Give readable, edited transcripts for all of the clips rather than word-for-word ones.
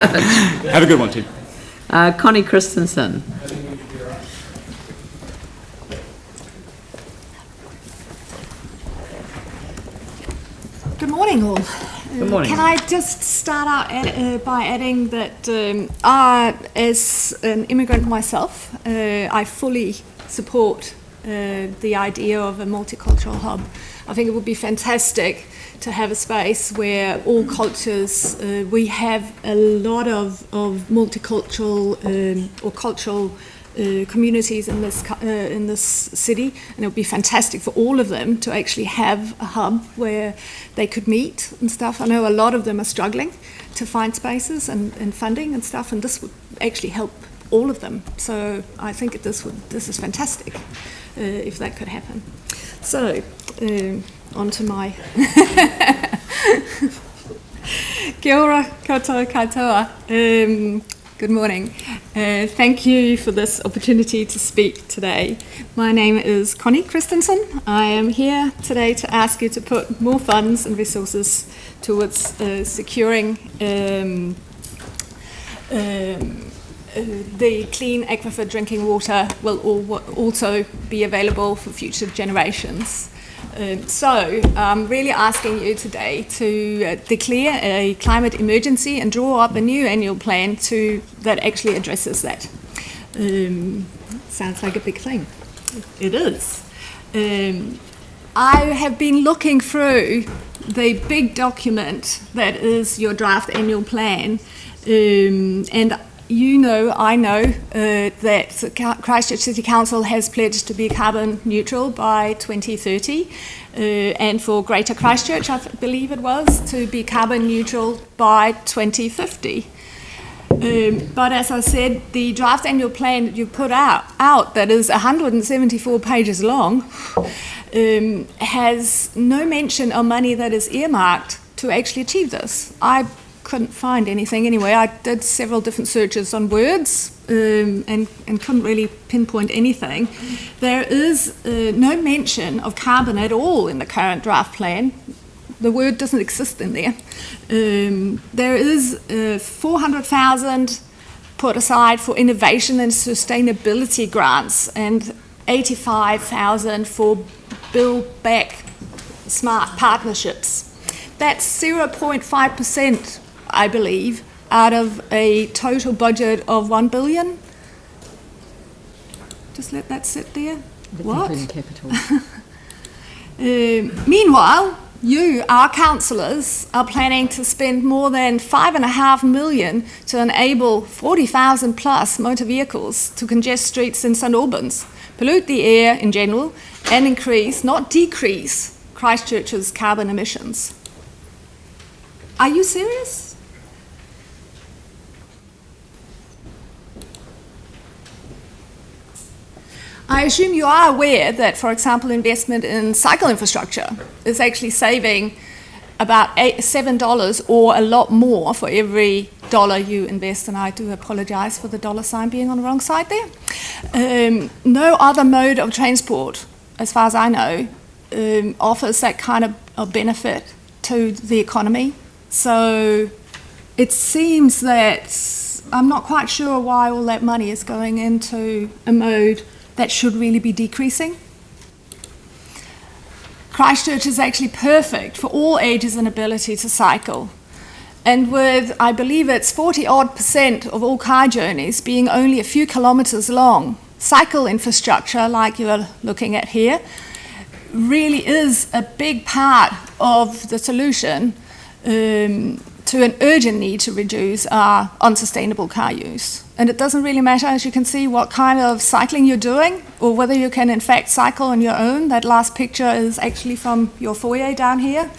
Have a good one, team. Connie Christensen. Good morning, all. Good morning. Can I just start out by adding that as an immigrant myself, I fully support the idea of a multicultural hub. I think it would be fantastic to have a space where all cultures, we have a lot of multicultural or cultural communities in this city, and it would be fantastic for all of them to actually have a hub where they could meet and stuff. I know a lot of them are struggling to find spaces and funding and stuff, and this would actually help all of them. So I think this is fantastic if that could happen. So on to my Kia ora koutou katoa. Good morning. Thank you for this opportunity to speak today. My name is Connie Christensen. I am here today to ask you to put more funds and resources towards securing the clean aquifer drinking water will also be available for future generations. So I'm really asking you today to declare a climate emergency and draw up a new annual plan that actually addresses that. Sounds like a big thing. It is. I have been looking through the big document that is your draft annual plan, and I know that Christchurch City Council has pledged to be carbon neutral by 2030, and for Greater Christchurch, I believe it was, to be carbon neutral by 2050. But as I said, the draft annual plan that you put out that is 174 pages long, has no mention of money that is earmarked to actually achieve this. I couldn't find anything anyway. I did several different searches on words and couldn't really pinpoint anything. There is no mention of carbon at all in the current draft plan. The word doesn't exist in there. There is 400,000 put aside for innovation and sustainability grants and 85,000 for build back smart partnerships. That's 0.5%, I believe, out of a total budget of 1 billion. Just let that sit there. What? Capital. Meanwhile, you, our councillors, are planning to spend more than $5.5 million to enable 40,000 plus motor vehicles to congest streets in St Albans, pollute the air in general, and increase, not decrease, Christchurch's carbon emissions. Are you serious? I assume you are aware that, for example, investment in cycle infrastructure is actually saving about $7 or a lot more for every dollar you invest, and I do apologise for the dollar sign being on the wrong side there. No other mode of transport, as far as I know, offers that kind of benefit to the economy. So it seems that I'm not quite sure why all that money is going into a mode that should really be decreasing. Christchurch is actually perfect for all ages and ability to cycle. And with, I believe it's 40% of all car journeys being only a few kilometres long, cycle infrastructure, like you're looking at here, really is a big part of the solution to an urgent need to reduce our unsustainable car use. And it doesn't really matter, as you can see, what kind of cycling you're doing or whether you can in fact cycle on your own. That last picture is actually from your foyer down here.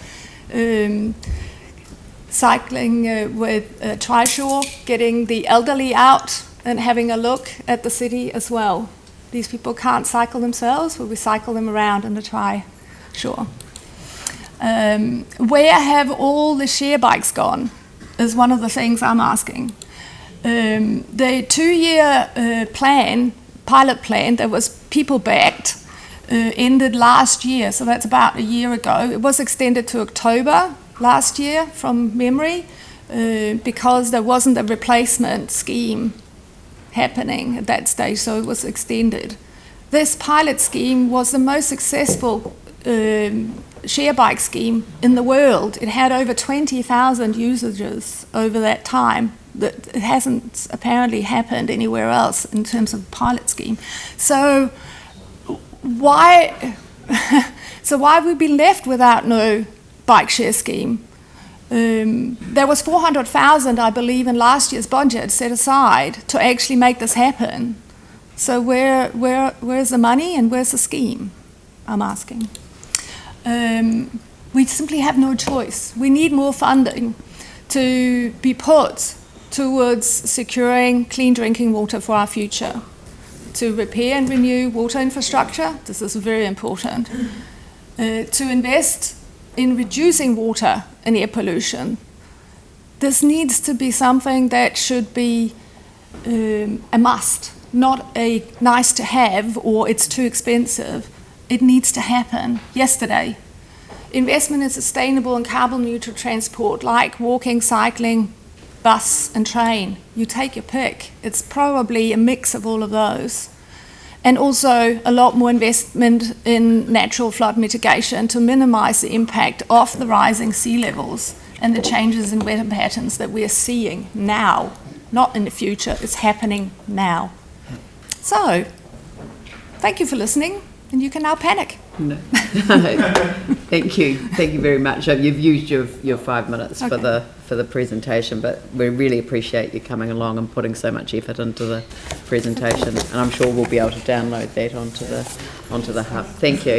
Cycling with Trishaw, getting the elderly out and having a look at the city as well. These people can't cycle themselves, but we cycle them around in the Trishaw. Where have all the share bikes gone is one of the things I'm asking. The 2-year pilot plan that was people-backed, ended last year, so that's about a year ago. It was extended to October last year from memory. because there wasn't a replacement scheme happening at that stage, so it was extended. This pilot scheme was the most successful share bike scheme in the world. It had over 20,000 usages over that time. That it hasn't apparently happened anywhere else in terms of pilot scheme. So why have we been left without no bike share scheme? There was 400,000, I believe, in last year's budget set aside to actually make this happen. So where's the money and where's the scheme? I'm asking. We simply have no choice. We need more funding to be put towards securing clean drinking water for our future, to repair and renew water infrastructure. This is very important. To invest in reducing water and air pollution. This needs to be something that should be a must, not a nice to have or it's too expensive. It needs to happen yesterday. Investment in sustainable and carbon neutral transport like walking, cycling, bus and train. You take your pick. It's probably a mix of all of those. And also a lot more investment in natural flood mitigation to minimise the impact of the rising sea levels and the changes in weather patterns that we are seeing now, not in the future. It's happening now. So, thank you for listening, and you can now panic. No. Thank you very much. You've used your 5 minutes for the presentation, but we really appreciate you coming along and putting so much effort into the presentation, and I'm sure we'll be able to download that onto the hub. Thank you.